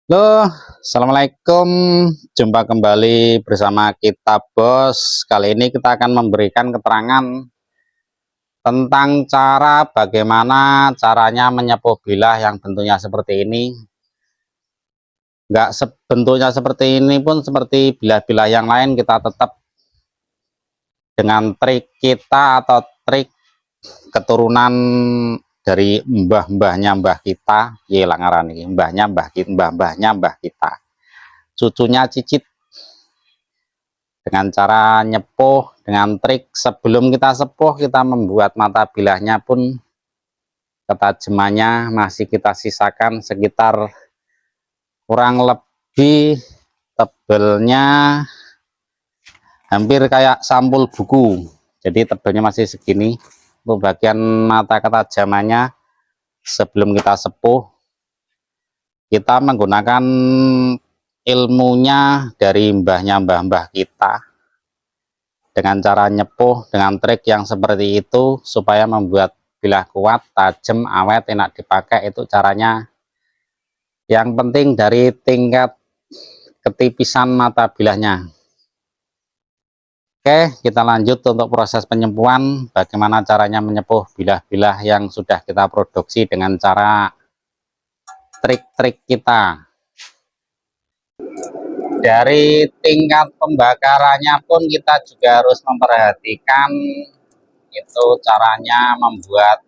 Halo, assalamualaikum. Jumpa kembali bersama kita, Bos. Kali ini kita akan memberikan keterangan tentang bagaimana caranya menyepuh bilah yang bentuknya seperti ini. Enggak bentuknya seperti ini pun, seperti bilah-bilah yang lain, kita tetap dengan trik kita atau trik keturunan dari mbah-mbahnya mbah kita, langaran ini mbahnya mbah kita, cucunya cicit, dengan cara nyepuh dengan trik. Sebelum kita sepuh, kita membuat mata bilahnya pun ketajamannya masih kita sisakan sekitar kurang lebih tebelnya hampir kayak sampul buku, jadi tebelnya masih segini. Untuk bagian mata ketajamannya, sebelum kita sepuh, kita menggunakan ilmunya dari mbah kita dengan cara nyepuh dengan trik yang seperti itu, supaya membuat bilah kuat, tajam, awet, enak dipakai. Itu caranya. Yang penting dari tingkat ketipisan mata bilahnya. Oke, kita lanjut untuk proses penyepuhan. Bagaimana caranya menyepuh bilah-bilah yang sudah kita produksi dengan cara trik-trik kita. Dari tingkat pembakarannya pun kita juga harus memperhatikan itu caranya membuat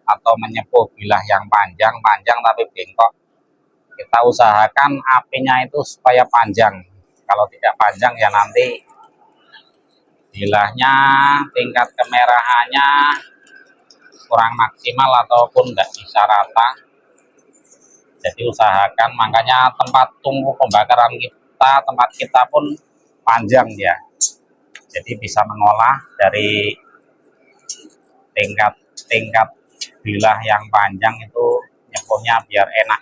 atau menyepuh bilah yang panjang tapi bengkok. Kita usahakan apinya itu supaya panjang. Kalau tidak panjang ya nanti bilahnya tingkat kemerahannya kurang maksimal ataupun tidak bisa rata. Jadi usahakan, makanya tempat tungku pembakaran tempat kita pun panjang ya, jadi bisa mengolah dari tingkat bilah yang panjang itu nyepuhnya biar enak.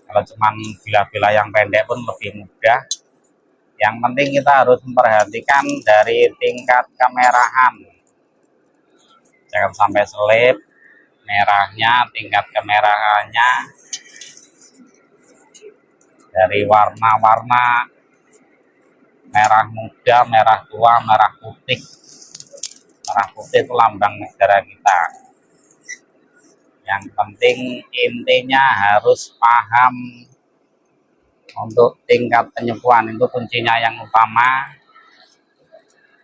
Kalau cuman bilah-bilah yang pendek pun lebih mudah. Yang penting kita harus memperhatikan dari tingkat kemerahan, jangan sampai selip merahnya, tingkat kemerahannya dari warna-warna merah muda, merah tua, merah putih. Merah putih itu lambang negara kita. Yang penting intinya harus paham untuk tingkat penyepuhan. Itu kuncinya yang utama,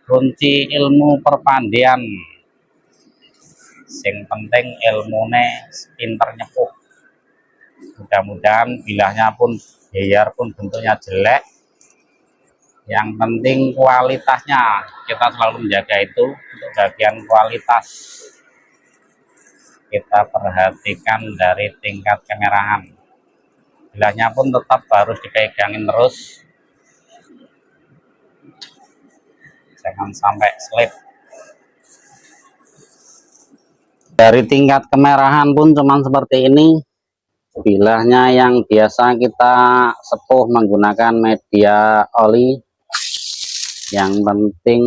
kunci ilmu perpandian. Yang penting ilmune pinter nyepuh. Mudah-mudahan bilahnya pun biarpun bentuknya jelek, yang penting kualitasnya kita selalu menjaga itu. Untuk bagian kualitas kita perhatikan dari tingkat kemerahan. Bilahnya pun tetap harus dipegangin terus, jangan sampai slip. Dari tingkat kemerahan pun cuman seperti ini. Bilahnya yang biasa kita sepuh menggunakan media oli. Yang penting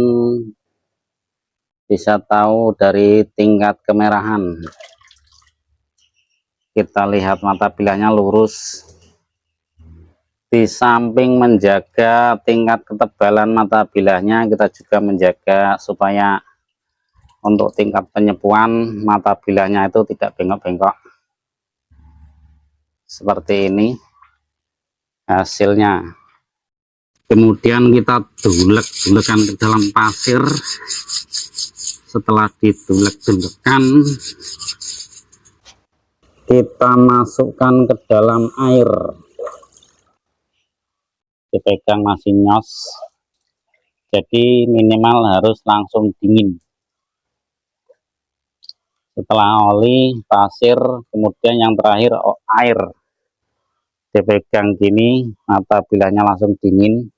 bisa tahu dari tingkat kemerahan. Kita lihat mata bilahnya lurus. Di samping menjaga tingkat ketebalan mata bilahnya, kita juga menjaga supaya untuk tingkat penyepuhan mata bilahnya itu tidak bengkok-bengkok. Seperti ini hasilnya. Kemudian kita dulek-dulekan ke dalam pasir. Setelah didulek-dulekan, kita masukkan ke dalam air. Dipegang masih nyos, jadi minimal harus langsung dingin. Setelah oli, pasir, kemudian yang terakhir air, dipegang gini, mata bilahnya langsung dingin.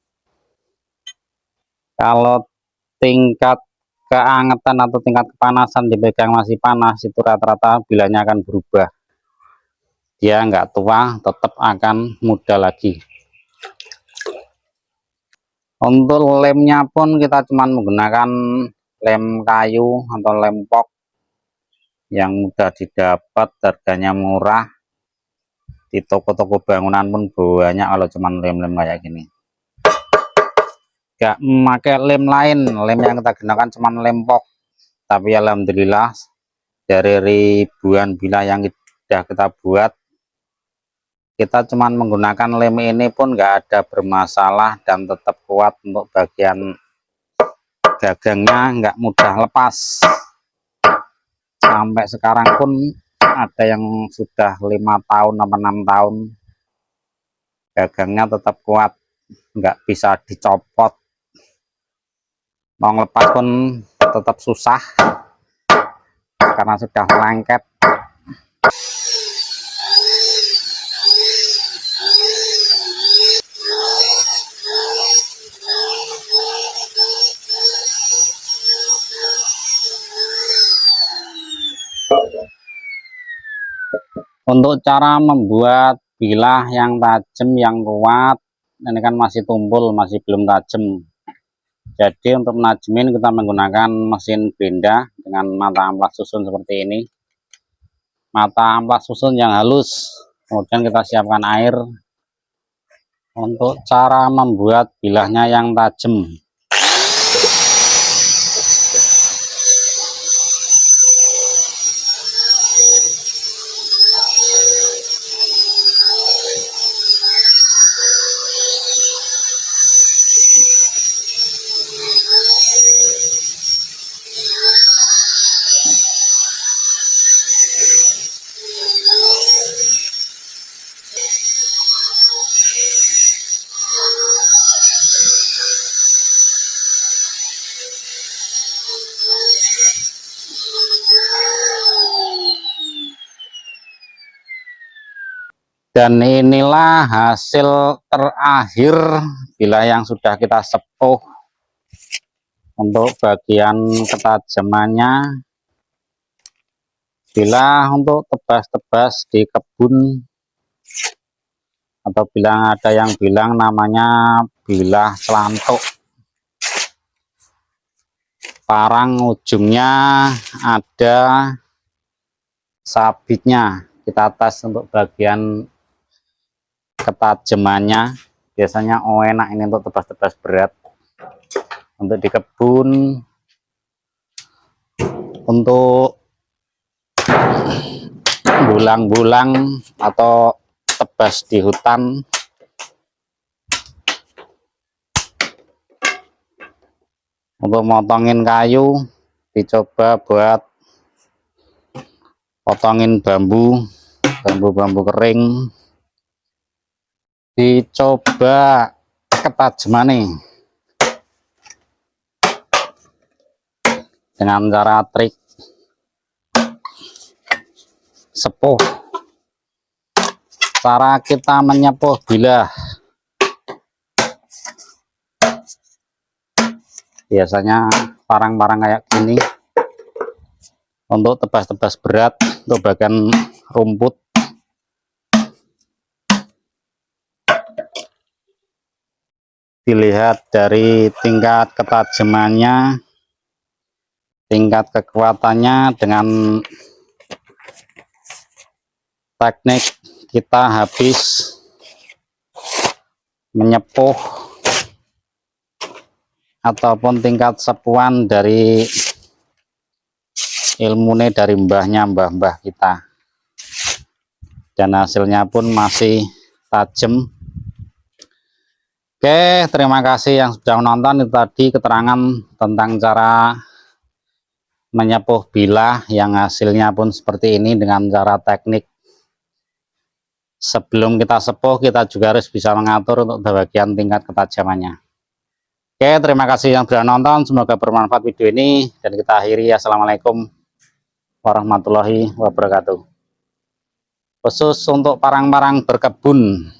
Kalau tingkat keangatan atau tingkat kepanasan dipegang masih panas, itu rata-rata bilahnya akan berubah. Dia nggak tua, tetap akan muda lagi. Untuk lemnya pun kita cuma menggunakan lem kayu atau lem pok yang mudah didapat, harganya murah. Di toko-toko bangunan pun banyak kalau cuman lem-lem kayak gini. Gak memakai lem lain, lem yang kita gunakan cuman lem pok. Tapi alhamdulillah dari ribuan bilah yang sudah kita buat, kita cuman menggunakan lem ini pun nggak ada bermasalah dan tetap kuat. Untuk bagian gagangnya nggak mudah lepas. Sampai sekarang pun ada yang sudah 5 tahun atau 6 tahun gagangnya tetap kuat, nggak bisa dicopot. Mau lepas pun tetap susah karena sudah lengket. Untuk cara membuat bilah yang tajam yang kuat, ini kan masih tumpul, masih belum tajam. Jadi untuk menajemin kita menggunakan mesin benda dengan mata amplas susun seperti ini. Mata amplas susun yang halus, kemudian kita siapkan air. Untuk cara membuat bilahnya yang tajam, dan inilah hasil terakhir bilah yang sudah kita sepuh. Untuk bagian ketajamannya, bila untuk tebas-tebas di kebun, atau bilang ada yang bilang namanya bilah celantuk, parang ujungnya ada sabitnya. Kita tes untuk bagian ketajamannya, biasanya enak ini untuk tebas-tebas berat. Untuk di kebun, untuk bulang-bulang atau tebas di hutan, untuk motongin kayu, dicoba buat potongin bambu kering, dicoba ketajaman nih dengan cara trik sepuh. Cara kita menyepuh bilah, biasanya parang-parang kayak gini untuk tebas-tebas berat, untuk bagian rumput. Dilihat dari tingkat ketajamannya, tingkat kekuatannya, dengan teknik kita habis menyepuh ataupun tingkat sepuan dari ilmunya dari mbah kita, dan hasilnya pun masih tajam. Oke, terima kasih yang sudah menonton. Itu tadi keterangan tentang cara menyepuh bilah yang hasilnya pun seperti ini dengan cara teknik. Sebelum kita sepuh, kita juga harus bisa mengatur untuk bagian tingkat ketajamannya. Oke, terima kasih yang sudah nonton. Semoga bermanfaat video ini, dan kita akhiri. Assalamualaikum warahmatullahi wabarakatuh. Khusus untuk parang-parang berkebun,